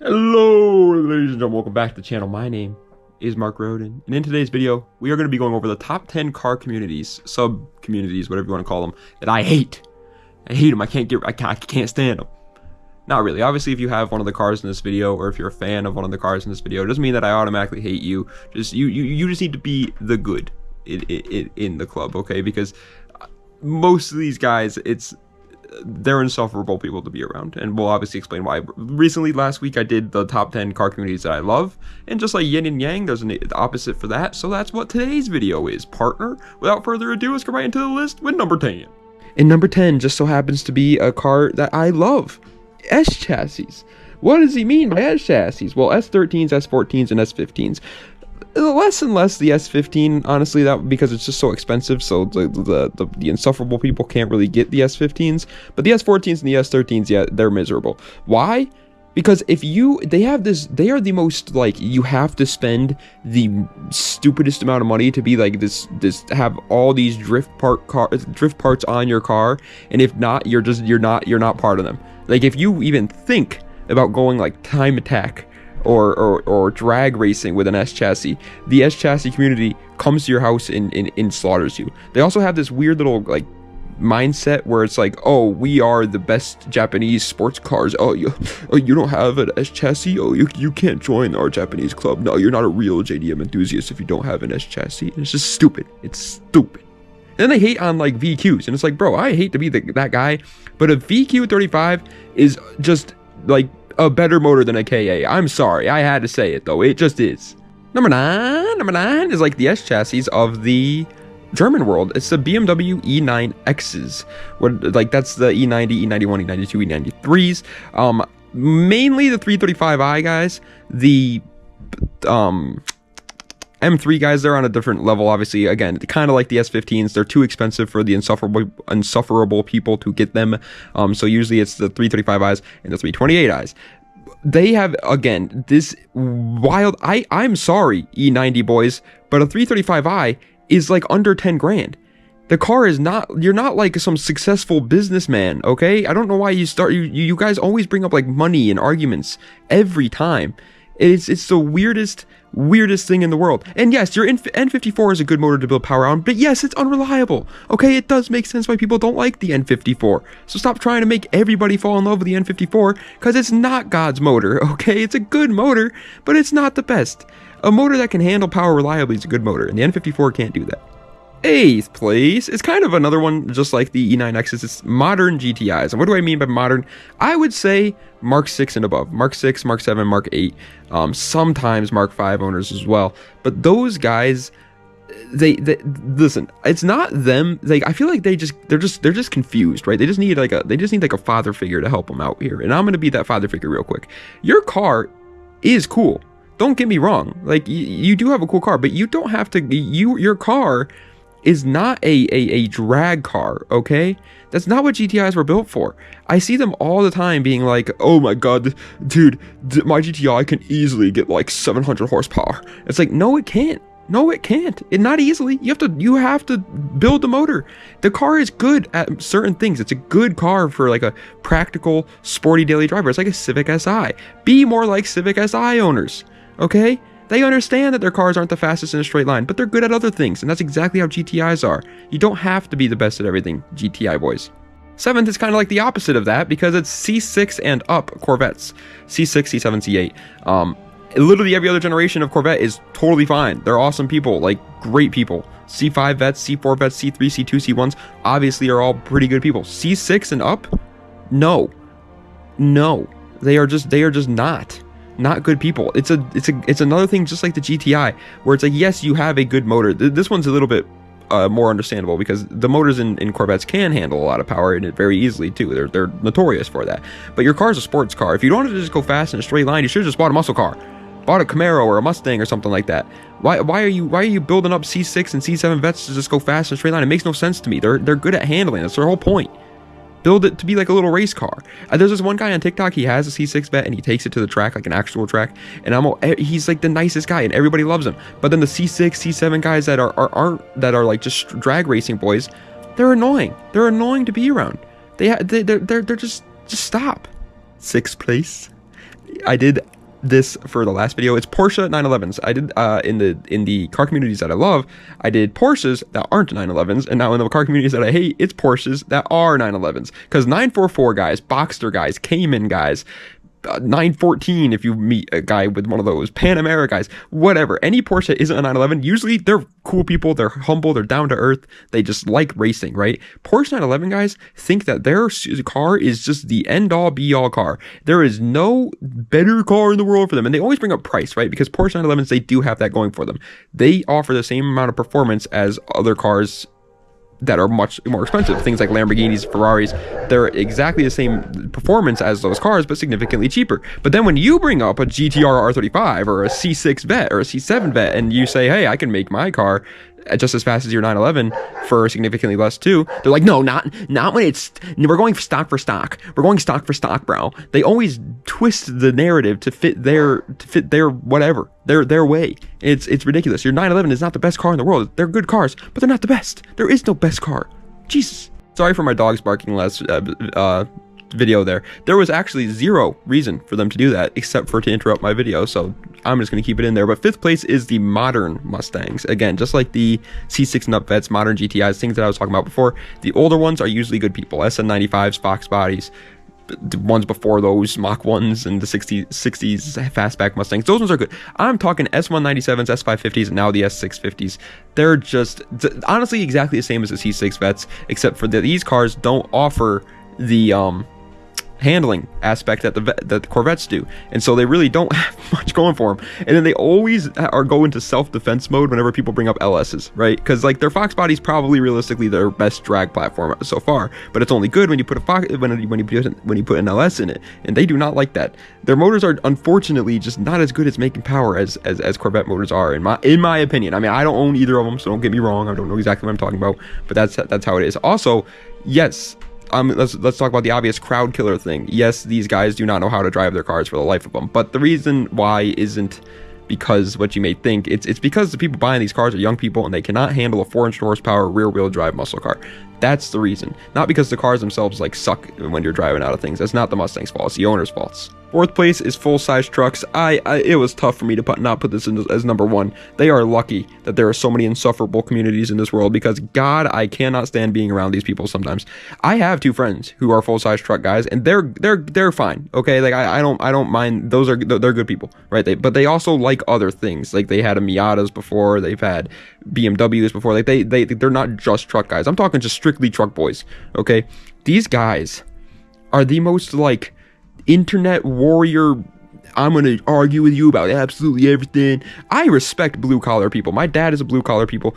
Hello, ladies and gentlemen, welcome back to the channel. My name is Mark Roden, and in today's video, we are going to be going over the top 10 car communities, sub-communities, whatever you want to call them, that I hate. I hate them. I can't stand them. Not really. Obviously, if you have one of the cars in this video, or if you're a fan of one of the cars in this video, it doesn't mean that I automatically hate you. You just need to be the good in the club, okay? Because most of these guys, they're insufferable people to be around, and we'll obviously explain why. Recently, last week, I did the top 10 car communities that I love, and just like yin and yang, there's an opposite for that, so that's what today's video is, partner. Without further ado, let's go right into the list with number 10. And number 10 just so happens to be a car that I love, S-chassis. What does he mean by S-chassis? Well, S13s, S14s, and S15s. Less and less the S15, honestly, that because it's just so expensive, so the insufferable people can't really get the S15s. But the S14s and the S13s, yeah, they're miserable. Why? Because they are the most, like, you have to spend the stupidest amount of money to be like have all these drift parts on your car, and if not, you're not part of them. Like, if you even think about going like time attack or drag racing with an S chassis, the S chassis community comes to your house and slaughters you. They also have this weird little like mindset where it's like, oh, we are the best Japanese sports cars. Oh, you don't have an S chassis. Oh, you can't join our Japanese club. No, you're not a real JDM enthusiast if you don't have an S chassis. It's just stupid. It's stupid. And then they hate on like VQs, and it's like, bro, I hate to be that guy, but a VQ35 is just like a better motor than a KA. I'm sorry, I had to say it though. It just is. Number nine is like the S chassis of the German world. It's the BMW E9Xs. Like that's the E90, E91, E92, E93s. Mainly the 335i guys. The M3 guys, they're on a different level, obviously. Again, kind of like the S15s, they're too expensive for the insufferable people to get them. So usually it's the 335i's and the 328i's. They have, again, this wild, I'm sorry, E90 boys, but a 335i is like under 10 grand. The car is not, you're not like some successful businessman, okay? I don't know why you guys always bring up like money and arguments every time. It's the weirdest thing in the world. And yes, your N54 is a good motor to build power on, but yes, it's unreliable. Okay, it does make sense why people don't like the N54. So stop trying to make everybody fall in love with the N54, because it's not God's motor, okay? It's a good motor, but it's not the best. A motor that can handle power reliably is a good motor, and the N54 can't do that. 8th place is kind of another one just like the E9Xs. It's modern GTIs. And what do I mean by modern? I would say Mark 6 and above. Mark 6, Mark 7, Mark 8. Sometimes Mark 5 owners as well. But those guys, they listen, it's not them. I feel like they're just confused, right? They just need like a father figure to help them out here. And I'm going to be that father figure real quick. Your car is cool. Don't get me wrong. Like you do have a cool car, but you don't have to your car is not a drag car, okay? That's not what GTIs were built for. I see them all the time being like, oh my god, dude, my GTI can easily get like 700 horsepower. It's like, no, it can't. No, it can't. Not easily. You have to build the motor. The car is good at certain things. It's a good car for like a practical, sporty daily driver. It's like a Civic Si. Be more like Civic Si owners, okay? They understand that their cars aren't the fastest in a straight line, but they're good at other things, and that's exactly how GTIs are. You don't have to be the best at everything, GTI boys. 7th is kind of like the opposite of that, because it's C6 and up Corvettes. C6, C7, C8. Literally every other generation of Corvette is totally fine. They're awesome people, like great people. C5 vets, C4 vets, C3, C2, C1s, obviously are all pretty good people. C6 and up? No. They are just not good people. It's another thing just like the GTI, where it's like, yes, you have a good motor. This one's a little bit more understandable because the motors in Corvettes can handle a lot of power in it very easily too. They're notorious for that. But your car's a sports car. If you wanted to just go fast in a straight line, you should have just bought a muscle car. Bought a Camaro or a Mustang or something like that. Why are you building up C6 and C7 vets to just go fast in a straight line? It makes no sense to me. They're good at handling. That's their whole point. Build it to be like a little race car. There's this one guy on TikTok, he has a C6 vet and he takes it to the track, like an actual track, and he's like the nicest guy and everybody loves him. But then the C6, C7 guys that are like just drag racing boys, they're annoying. They're annoying to be around. They're just stop. 6th place I did this for the last video. It's Porsche 911s. I did in the car communities that I love, I did Porsches that aren't 911s, and now in the car communities that I hate, it's Porsches that are 911s. Because 944 guys, Boxster guys, Cayman guys, 914 if you meet a guy with one of those, Panamera guys, whatever, any Porsche that isn't a 911, usually they're cool people, they're humble, they're down to earth, they just like racing, right? Porsche 911 guys think that their car is just the end-all be-all car. There is no better car in the world for them, and they always bring up price, right? Because Porsche 911s, they do have that going for them. They offer the same amount of performance as other cars that are much more expensive. Things like Lamborghinis, Ferraris, they're exactly the same performance as those cars, but significantly cheaper. But then when you bring up a GTR R35 or a C6 vet or a C7 vet, and you say, hey, I can make my car just as fast as your 911 for significantly less too, they're like, no, not when we're going stock for stock. We're going stock for stock, bro. They always twist the narrative to fit their whatever, their way. It's ridiculous. Your 911 is not the best car in the world. They're good cars, but they're not the best. There is no best car. Jesus. Sorry for my dogs barking last video there. There was actually zero reason for them to do that except for to interrupt my video, so I'm just going to keep it in there. But 5th place is the modern Mustangs. Again, just like the C6 nut vets, modern GTIs, things that I was talking about before, the older ones are usually good people. SN95s, Fox bodies, the ones before those, Mach 1s and the 60s fastback Mustangs, those ones are good. I'm talking S197s, S550s, and now the S650s. They're just honestly exactly the same as the C6 vets, except for that these cars don't offer the handling aspect that the Corvettes do, and so they really don't have much going for them. And then they always are go into self-defense mode whenever people bring up LSs, right? Because like their Fox body's probably realistically their best drag platform so far, but it's only good when you put a Fox when you put an LS in it, and they do not like that. Their motors are unfortunately just not as good at making power as Corvette motors are, in my opinion. I mean, I don't own either of them, so don't get me wrong, I don't know exactly what I'm talking about, but that's how it is. Also, yes, let's talk about the obvious crowd killer thing. Yes, these guys do not know how to drive their cars for the life of them, but the reason why isn't because what you may think. It's because the people buying these cars are young people and they cannot handle a 400 horsepower rear wheel drive muscle car. That's the reason, not because the cars themselves like suck when you're driving out of things. That's not the Mustang's fault, it's the owner's fault. 4th place is full-size trucks. It was tough for me to not put this in as number 1. They are lucky that there are so many insufferable communities in this world, because God, I cannot stand being around these people sometimes. I have 2 friends who are full-size truck guys, and they're fine. Okay, like I don't mind. They're good people, right? But they also like other things. Like they had a Miatas before, they've had BMWs before. Like they're not just truck guys. I'm talking just strictly truck boys. Okay, these guys are the most like internet warrior. I'm gonna argue with you about absolutely everything. I respect blue collar people. My dad is a blue collar people.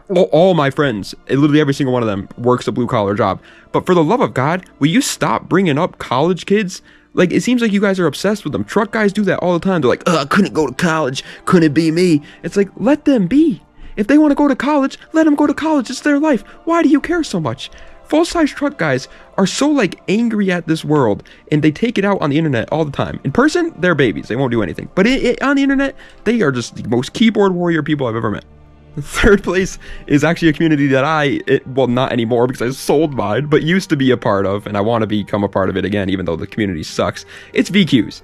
All my friends, literally every single one of them, works a blue collar job. But for the love of God, will you stop bringing up college kids? Like, it seems like you guys are obsessed with them. Truck guys do that all the time. They're like, I couldn't go to college, couldn't be me. It's like, let them be. If they want to go to college, let them go to college. It's their life. Why do you care so much? Full-size truck guys are so like angry at this world, and they take it out on the internet all the time. In person, they're babies. They won't do anything. But on the internet, they are just the most keyboard warrior people I've ever met. 3rd place is actually a community that well, not anymore because I sold mine, but used to be a part of, and I want to become a part of it again, even though the community sucks. It's VQs.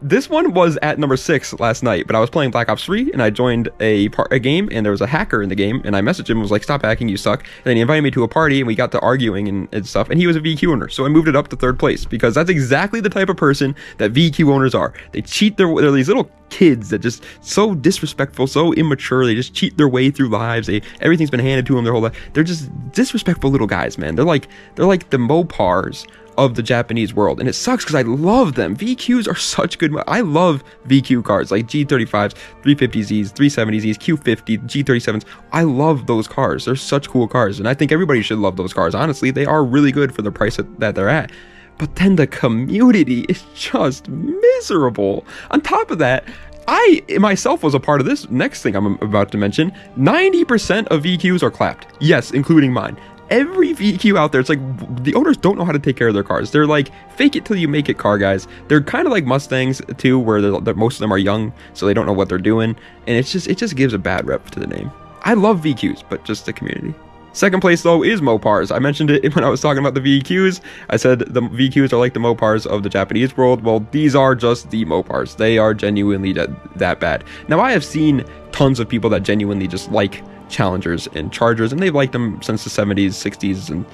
This one was at number 6 last night, but I was playing Black Ops 3, and I joined a game, and there was a hacker in the game, and I messaged him and was like, stop hacking, you suck. And then he invited me to a party, and we got to arguing and stuff, and he was a VQ owner, so I moved it up to 3rd place, because that's exactly the type of person that VQ owners are. They cheat they're these little kids that just so disrespectful, so immature. They just cheat their way through lives. Everything's been handed to them their whole life. They're just disrespectful little guys, man. They're like the Mopars of the Japanese world, and it sucks because I love them. VQs are such good. I love VQ cars like G35s, 350Zs, 370Zs, Q50, G37s. I love those cars. They're such cool cars, and I think everybody should love those cars. Honestly, they are really good for the price that they're at. But then the community is just miserable. On top of that, I myself was a part of this next thing I'm about to mention. 90% of VQs are clapped. Yes, including mine. Every VQ out there, it's like the owners don't know how to take care of their cars. They're like fake it till you make it car guys. They're kind of like Mustangs too, where most of them are young, so they don't know what they're doing, and it just gives a bad rep to the name. I love VQs, but just the community. Second place, though, is Mopars. I mentioned it when I was talking about the VQs. I said the VQs are like the Mopars of the Japanese world. Well, these are just the Mopars. They are genuinely that bad. Now, I have seen tons of people that genuinely just like Challengers and Chargers, and they've liked them since the 70s, 60s, and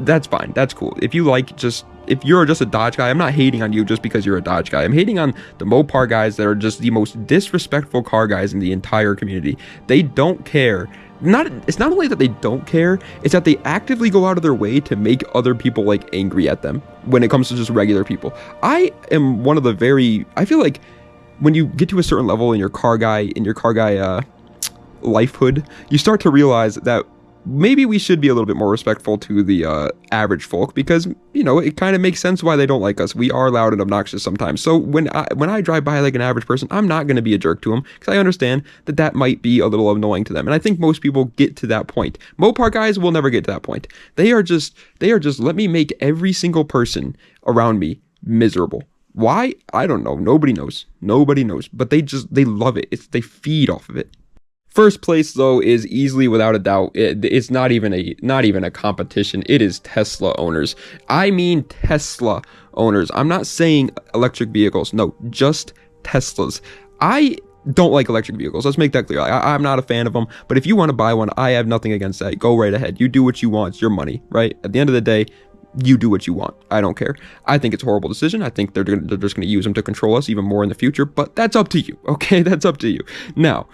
that's fine. That's cool. If you're just a Dodge guy, I'm not hating on you just because you're a Dodge guy. I'm hating on the Mopar guys that are just the most disrespectful car guys in the entire community. They don't care. It's not only that they don't care, it's that they actively go out of their way to make other people like angry at them when it comes to just regular people. I am one of the I feel like when you get to a certain level in your car guy lifehood, you start to realize that maybe we should be a little bit more respectful to the average folk, because, you know, it kind of makes sense why they don't like us. We are loud and obnoxious sometimes. So when I drive by like an average person, I'm not going to be a jerk to them, because I understand that might be a little annoying to them. And I think most people get to that point. Mopar guys will never get to that point. They are just let me make every single person around me miserable. Why? I don't know. Nobody knows. But they love it. They feed off of it. First place, though, is easily, without a doubt, it's not even a competition. It is Tesla owners. I mean Tesla owners. I'm not saying electric vehicles. No, just Teslas. I don't like electric vehicles. Let's make that clear. I'm not a fan of them. But if you want to buy one, I have nothing against that. Go right ahead. You do what you want. It's your money, right? At the end of the day, you do what you want. I don't care. I think it's a horrible decision. I think they're just going to use them to control us even more in the future. But that's up to you, okay? That's up to you. Now,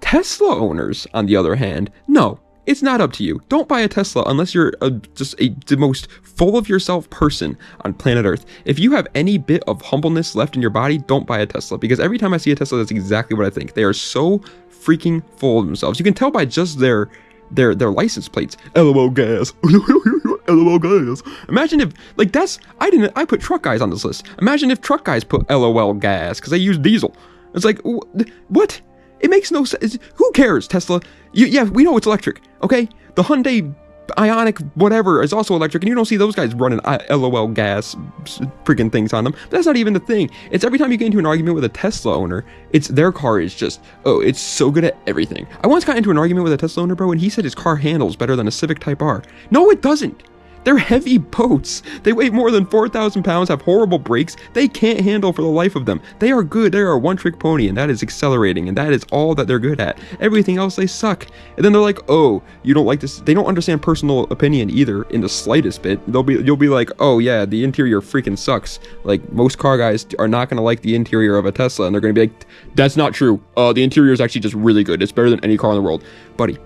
Tesla owners, on the other hand, no, it's not up to you. Don't buy a Tesla unless you're the most full of yourself person on planet Earth. If you have any bit of humbleness left in your body, don't buy a Tesla, because every time I see a Tesla, that's exactly what I think. They are so freaking full of themselves. You can tell by just their license plates. LOL gas. LOL gas. Imagine if, like, I put truck guys on this list. Imagine if truck guys put LOL gas because they use diesel. It's like, what? It makes no sense. Who cares, Tesla? Yeah, we know it's electric, okay? The Hyundai Ioniq whatever is also electric, and you don't see those guys running LOL gas freaking things on them. But that's not even the thing. It's every time you get into an argument with a Tesla owner, it's their car is just, it's so good at everything. I once got into an argument with a Tesla owner, bro, and he said his car handles better than a Civic Type R. No, it doesn't. They're heavy boats. They weigh more than 4,000 pounds, have horrible brakes. They can't handle for the life of them. They are good. They are a one-trick pony, and that is accelerating, and that is all that they're good at. Everything else, they suck. And then they're like, oh, you don't like this. They don't understand personal opinion either in the slightest bit. You'll be like, oh yeah, the interior freaking sucks. Like, most car guys are not going to like the interior of a Tesla, and they're going to be like, that's not true. The interior is actually just really good. It's better than any car in the world. Buddy,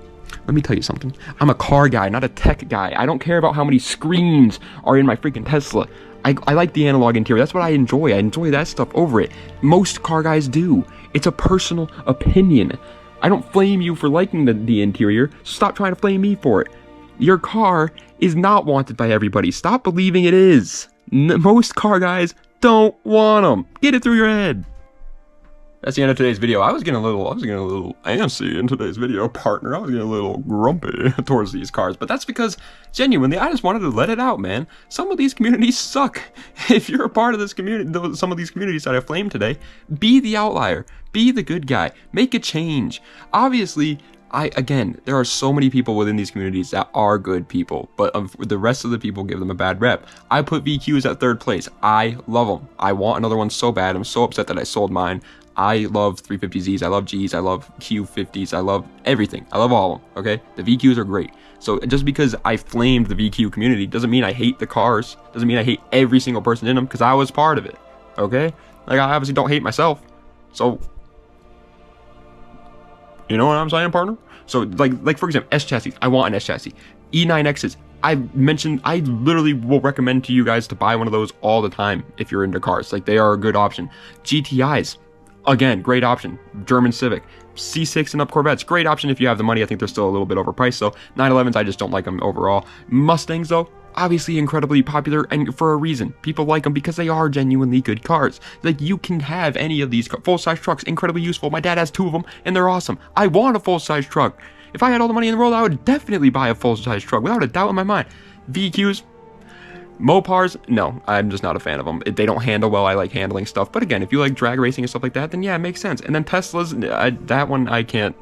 let me tell you something. I'm a car guy, not a tech guy. I don't care about how many screens are in my freaking Tesla. I like the analog interior. That's what I enjoy. I enjoy that stuff over it. Most car guys do. It's a personal opinion. I don't flame you for liking the interior. Stop trying to flame me for it. Your car is not wanted by everybody. Stop believing it is. Most car guys don't want them. Get it through your head. That's the end of today's video. I was getting a little antsy in today's video, partner. I was getting a little grumpy towards these cars, but that's because genuinely, I just wanted to let it out, man. Some of these communities suck. If you're a part of this community, some of these communities that I flamed today, be the outlier, be the good guy, make a change. Obviously, there are so many people within these communities that are good people, but the rest of the people give them a bad rep. I put VQs at third place. I love them. I want another one so bad. I'm so upset that I sold mine. I love 350Zs, I love Gs, I love Q50s, I love everything. I love all of them, okay? The VQs are great. So just because I flamed the VQ community doesn't mean I hate the cars, doesn't mean I hate every single person in them, because I was part of it, okay? Like, I obviously don't hate myself. So, you know what I'm saying, partner? So, like for example, S chassis. I want an S chassis. E9Xs. I literally will recommend to you guys to buy one of those all the time if you're into cars. Like, they are a good option. GTIs. Again, great option. German Civic. C6 and up Corvettes, great option if you have the money. I think they're still a little bit overpriced, though. 911s, I just don't like them overall. Mustangs, though, obviously incredibly popular, and for a reason. People like them because they are genuinely good cars. Like, you can have any of these full-size trucks, incredibly useful. My dad has 2 of them, and they're awesome. I want a full-size truck. If I had all the money in the world, I would definitely buy a full-size truck, without a doubt in my mind. VQs, Mopars, no, I'm just not a fan of them. They don't handle well. I like handling stuff. But again, if you like drag racing and stuff like that, then yeah, it makes sense. And then Teslas, that one I can't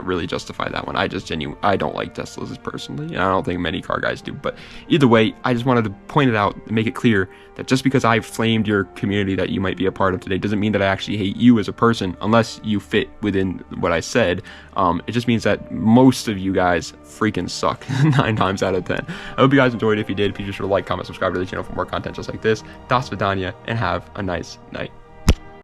really justify that one. I don't like Teslas personally. And I don't think many car guys do. But either way, I just wanted to point it out, make it clear that just because I flamed your community that you might be a part of today doesn't mean that I actually hate you as a person, unless you fit within what I said. It just means that most of you guys freaking suck 9 times out of 10. I hope you guys enjoyed. If you did, please be sure to like, comment, subscribe to the channel for more content just like this. Das Vidania, and have a nice night.